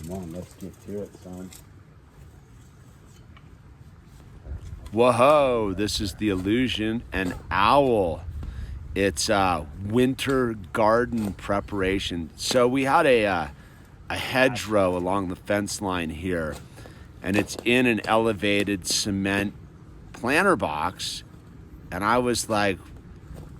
Come on, let's get to it, son. Whoa, this is the Illusion and Owl. It's winter garden preparation. So we had a hedgerow along the fence line here, and it's in an elevated cement planter box. And I was like,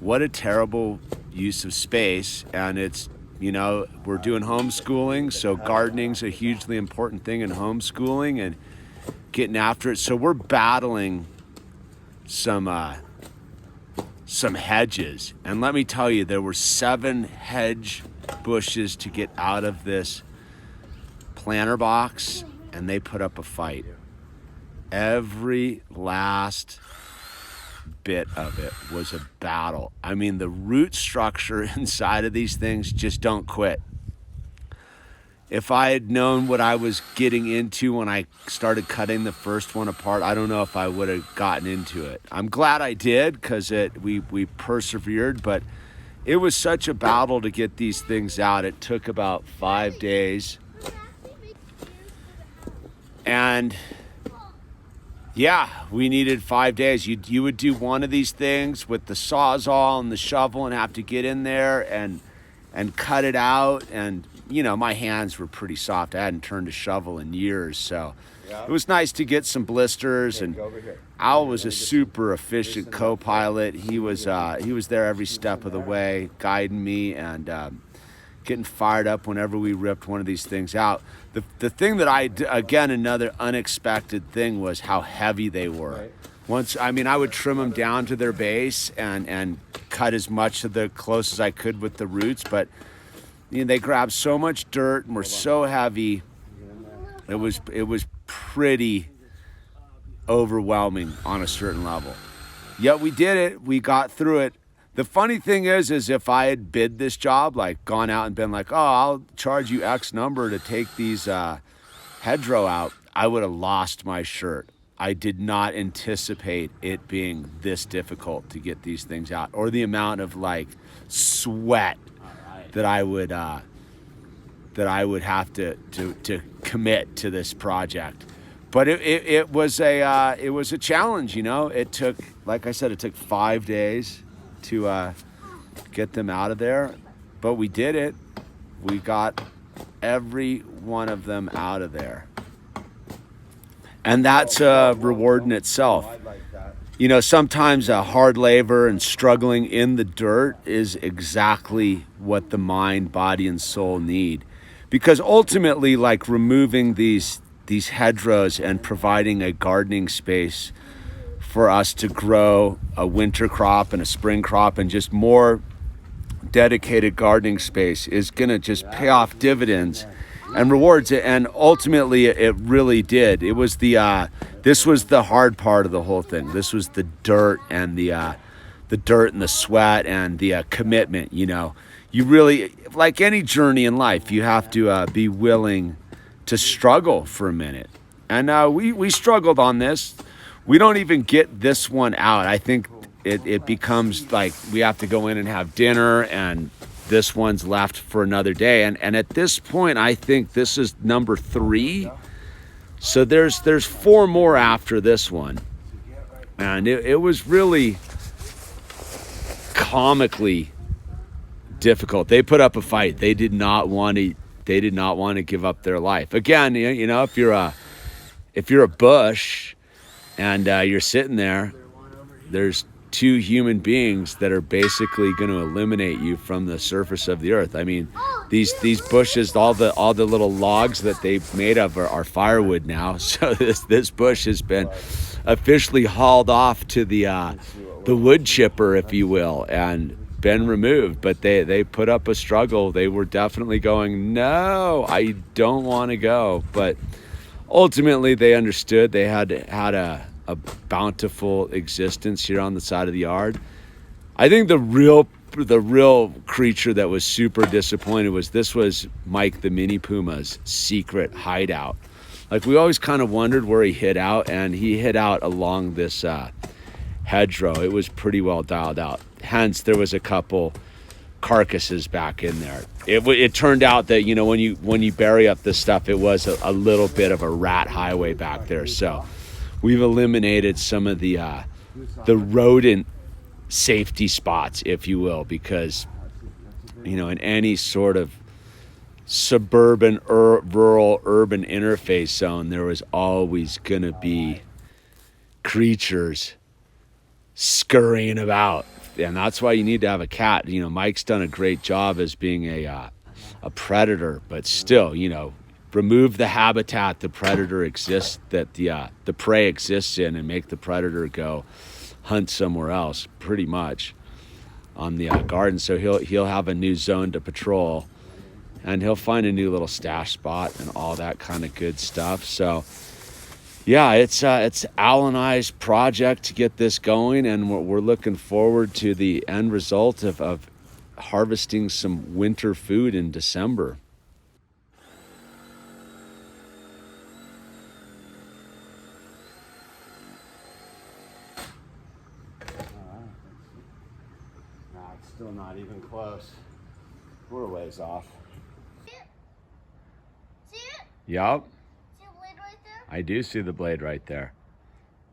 what a terrible use of space. And it's, you know, we're doing homeschooling, so gardening's a hugely important thing in homeschooling and getting after it. So we're battling some hedges. And let me tell you, there were 7 hedge bushes to get out of this planter box, and they put up a fight. Every last bit of it was a battle. I mean, the root structure inside of these things just don't quit. If I had known what I was getting into when I started cutting the first one apart, I don't know if I would have gotten into it. I'm glad I did, because we persevered, but it was such a battle to get these things out. It took about 5 days. And yeah, we needed 5 days. You would do one of these things with the Sawzall and the shovel and have to get in there and cut it out. And, you know, my hands were pretty soft. I hadn't turned a shovel in years. So it was nice to get some blisters. And Owl was a super efficient co-pilot. He was there every step of the way, guiding me and getting fired up whenever we ripped one of these things out. The thing that again, another unexpected thing was how heavy they were. I would trim them down to their base and cut as much of the close as I could with the roots, but you know, they grabbed so much dirt and were so heavy. It was pretty overwhelming on a certain level. Yet we did it. We got through it. The funny thing is if I had bid this job, like gone out and been like, oh, I'll charge you X number to take these hedgerow out, I would have lost my shirt. I did not anticipate it being this difficult to get these things out, or the amount of like sweat that I would have to commit to this project. But it was a challenge, you know. It took, like I said, it took 5 days to get them out of there, but we did it. We got every one of them out of there, and that's a reward in itself. You know, sometimes hard labor and struggling in the dirt is exactly what the mind, body, and soul need, because ultimately, like removing these hedgerows and providing a gardening space for us to grow a winter crop and a spring crop and just more dedicated gardening space is gonna just pay off dividends and rewards it. And ultimately it really did. It was this was the hard part of the whole thing. This was the dirt and the dirt and the sweat and the commitment. You know, you really, like any journey in life, you have to be willing to struggle for a minute. And we struggled on this. We don't even get this one out. I think it becomes like we have to go in and have dinner, and this one's left for another day. And at this point, I think this is number 3. So there's 4 more after this one. And it was really comically difficult. They put up a fight. They did not want to give up their life. Again, you know, if you're a bush and you're sitting there, there's 2 human beings that are basically going to eliminate you from the surface of the earth. I mean, these bushes, all the little logs that they've made of are firewood now. So this bush has been officially hauled off to the wood chipper, if you will, and been removed. But they put up a struggle. They were definitely going, no, I don't want to go. But ultimately, they understood. They had a bountiful existence here on the side of the yard. I think the real creature that was super disappointed was Mike the Mini Puma's secret hideout. Like, we always kind of wondered where he hid out, and he hid out along this hedgerow. It was pretty well dialed out. Hence, there was a couple carcasses back in there. It turned out that, you know, when you bury up this stuff, it was a little bit of a rat highway back there. So we've eliminated some of the rodent safety spots, if you will, because, you know, in any sort of suburban rural urban interface zone, there was always going to be creatures scurrying about, and that's why you need to have a cat. You know, Mike's done a great job as being a predator, but still, you know, remove the habitat the predator exists, that the prey exists in, and make the predator go hunt somewhere else, pretty much, on the garden. So he'll have a new zone to patrol, and he'll find a new little stash spot and all that kind of good stuff. So yeah, it's Al and I's project to get this going, and we're looking forward to the end result of harvesting some winter food in December. Nah, it's still not even close. We're a ways off. See it? Yup, See the blade right there? I do see the blade right there.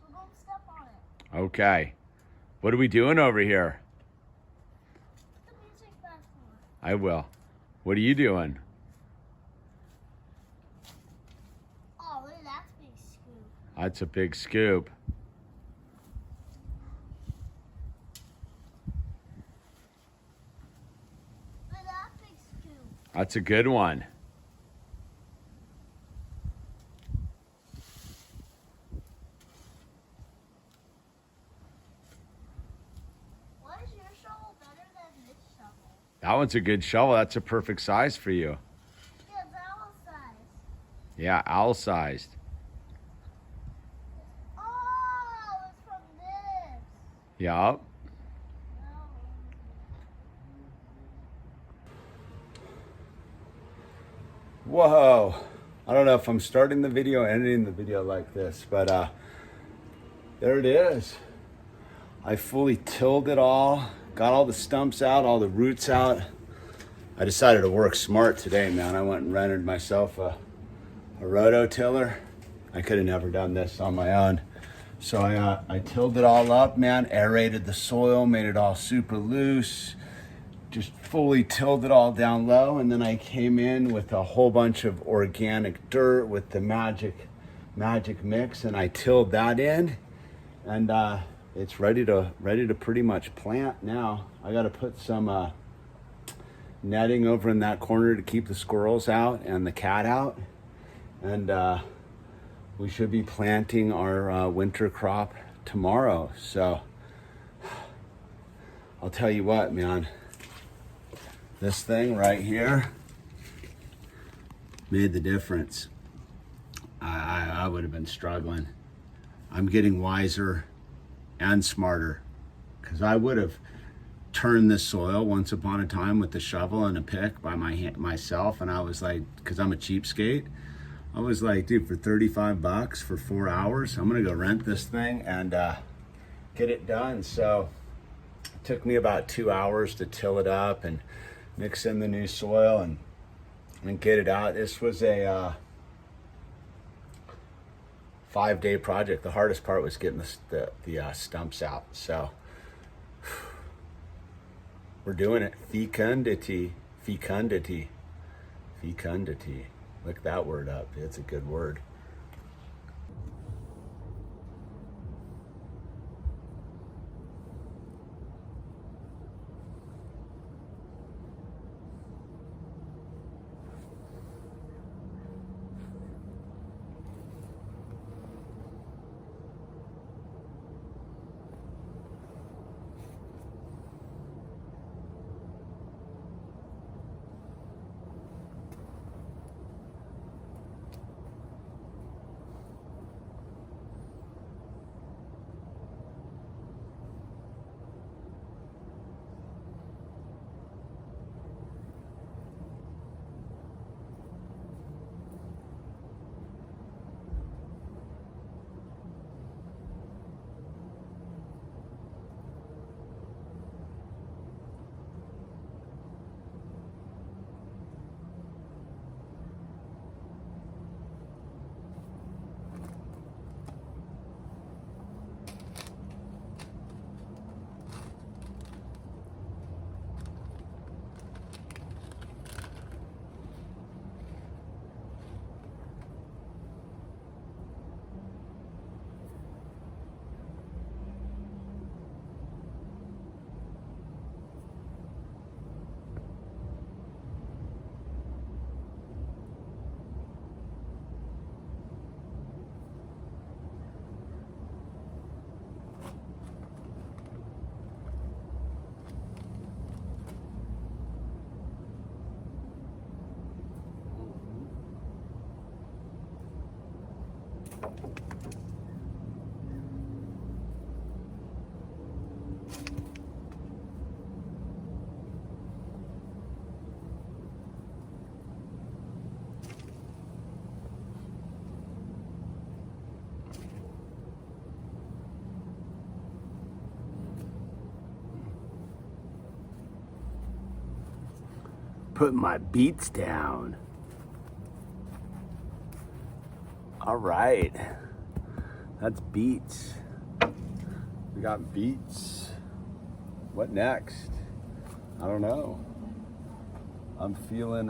So don't step on it. Okay, what are we doing over here? Put the music back on. I will. What are you doing? Oh, look at that big scoop. That's a big scoop. Look at that big scoop. That's a good one. Why is your shovel better than this shovel? That one's a good shovel. That's a perfect size for you. Yeah, that was size. Yeah, owl-sized. Oh, it's from this. Yup. No. Whoa. I don't know if I'm starting the video, ending the video like this, but there it is. I fully tilled it all, got all the stumps out, all the roots out. I decided to work smart today, man. I went and rented myself a rototiller. I could have never done this on my own. So I tilled it all up, man, aerated the soil, made it all super loose, just fully tilled it all down low, and then I came in with a whole bunch of organic dirt with the magic mix, and I tilled that in, and it's ready to pretty much plant now. I got to put some netting over in that corner to keep the squirrels out and the cat out, and we should be planting our winter crop tomorrow. So I'll tell you what, man, this thing right here made the difference. I would have been struggling. I'm getting wiser and smarter, because I would have turned this soil once upon a time with a shovel and a pick by myself, and I was like, because I'm a cheapskate, I was like, dude, for $35 for 4 hours, I'm gonna go rent this thing and get it done. So it took me about 2 hours to till it up and mix in the new soil and get it out. This was a 5-day project. The hardest part was getting the stumps out. So we're doing it. Fecundity. Look that word up. It's a good word. Put my beets down. All right, that's beets. We got beets. What next? I don't know. I'm feeling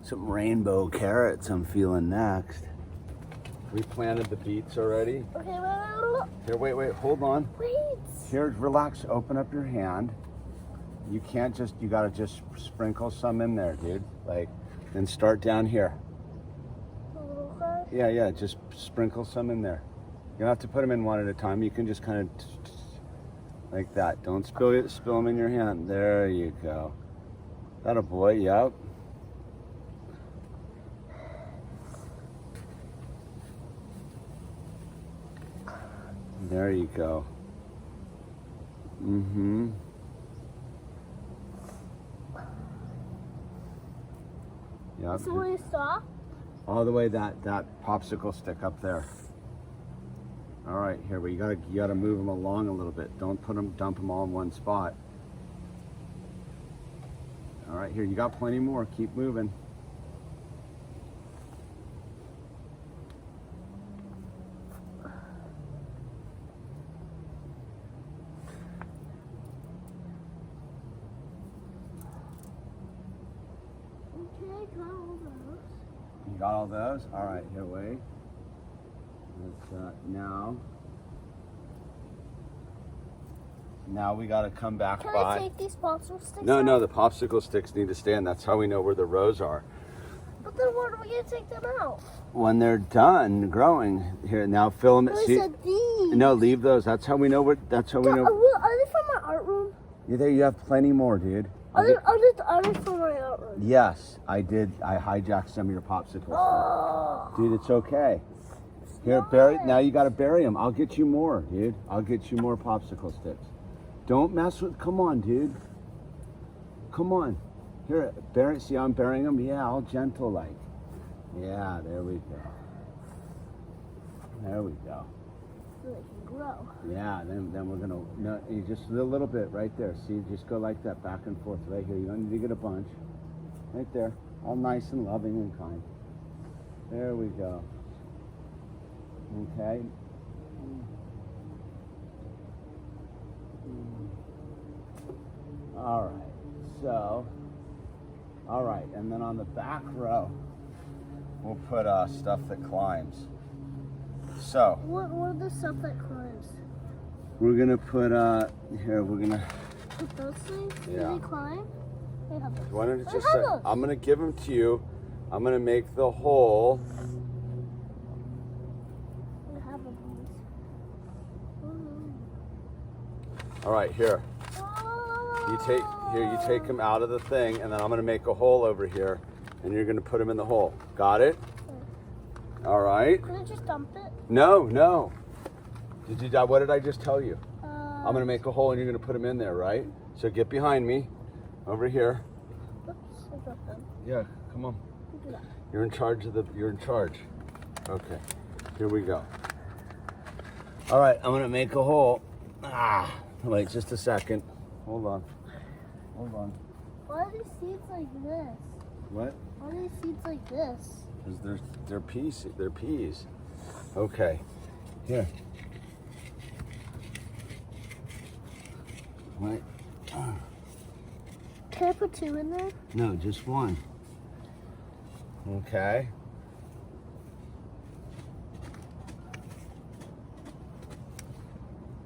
some rainbow carrots I'm feeling next. we planted the beets already. Okay, well, Here, wait, hold on. wait. Here, relax, open up your hand. You can't just, you gotta just sprinkle some in there, dude. Like, then start down here. Okay. Yeah, just sprinkle some in there. You don't have to put them in one at a time. You can just kind of like that. Don't spill them in your hand. There you go. That a boy, yep. There you go. Mm-hmm. Yep. So where you stop? All the way that popsicle stick up there. All right, here you gotta move them along a little bit. Don't dump them all in one spot. All right, here you got plenty more. Keep moving. Okay, got all those. You got all those? All right, here, wait. Let's, now we gotta come back Can by. I take these popsicle sticks No, out? no, the popsicle sticks need to stand. That's how we know where the rows are. But then where are we going to take them out? When they're done growing, here, now fill them. I said these. No, leave those. That's how we know where, that's how we know. Are they from my art room? You have plenty more, dude. Are they from my art room? Yes, I did. I hijacked some of your popsicles. Oh. Dude, it's okay. Here, bury. Now you gotta bury them. I'll get you more, dude. I'll get you more popsicle sticks. Don't mess with. Come on, dude. Come on. Here, bury. See, I'm burying them. Yeah, all gentle like. Yeah, there we go. There we go. So they can grow. Yeah, then we're gonna. No, you just a little bit right there. See, just go like that, back and forth, right here. You don't need to get a bunch. Right there, all nice and loving and kind. There we go. Okay. All right. So. All right, and then on the back row, we'll put stuff that climbs. So. What are the stuff that climbs? We're gonna put here. We're gonna. Put those things? Yeah. Do they climb? They have those. Why don't you I just have say, those. I'm gonna give them to you. I'm gonna make the hole. I have those. All right, here. You take them out of the thing, and then I'm gonna make a hole over here, and you're gonna put them in the hole. Got it? All right. Can I just dump it? No. Did you? What did I just tell you? I'm gonna make a hole, and you're gonna put them in there, right? So get behind me, over here. Oops, I dropped them. Yeah, come on. Do that. You're in charge of the. You're in charge. Okay. Here we go. All right, I'm gonna make a hole. Wait just a second. Hold on. Why are these seeds like this? What? Why are these seeds like this? Because they're peas. They're peas. Okay. Here. Wait. Can I put two in there? No, just one. Okay.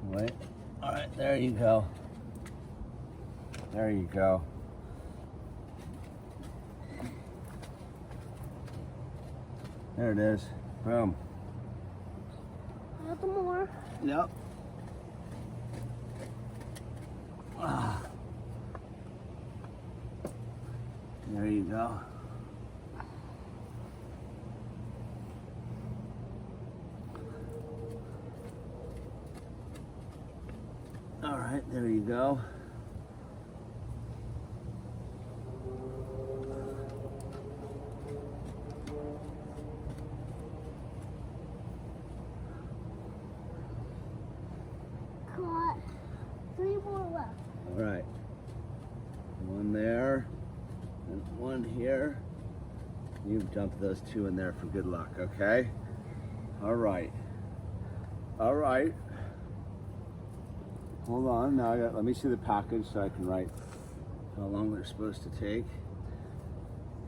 Wait. All right, there you go. There you go. There it is. Boom. I got them more. Yep. There you go. All right, there you go. Got 3 more left. All right. One there and one here. You dump those 2 in there for good luck, okay? All right. All right. Hold on. Now let me see the package so I can write how long they're supposed to take.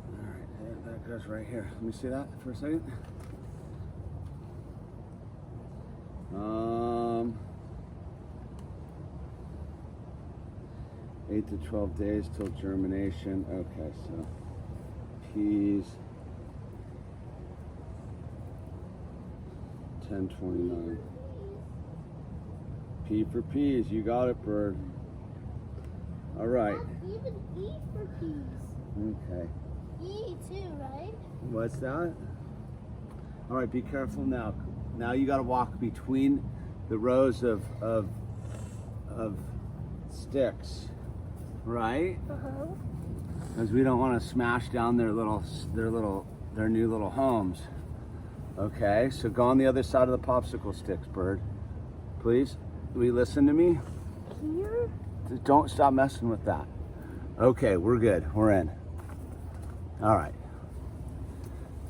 All right, that goes right here. Let me see that for a second. 8 to 12 days till germination. Okay, so peas, 10/29. P for peas, you got it, bird. All right. Even E for peas. Okay. E too, right? What's that? All right, be careful now. Now you got to walk between the rows of sticks, right? Uh-huh. Because we don't want to smash down their new little homes. Okay, so go on the other side of the popsicle sticks, bird. Please, will you listen to me? Here? Just don't stop messing with that. Okay, we're good. We're in. All right.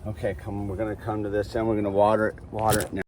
Okay, come. We're gonna come to this end. We're gonna water it now.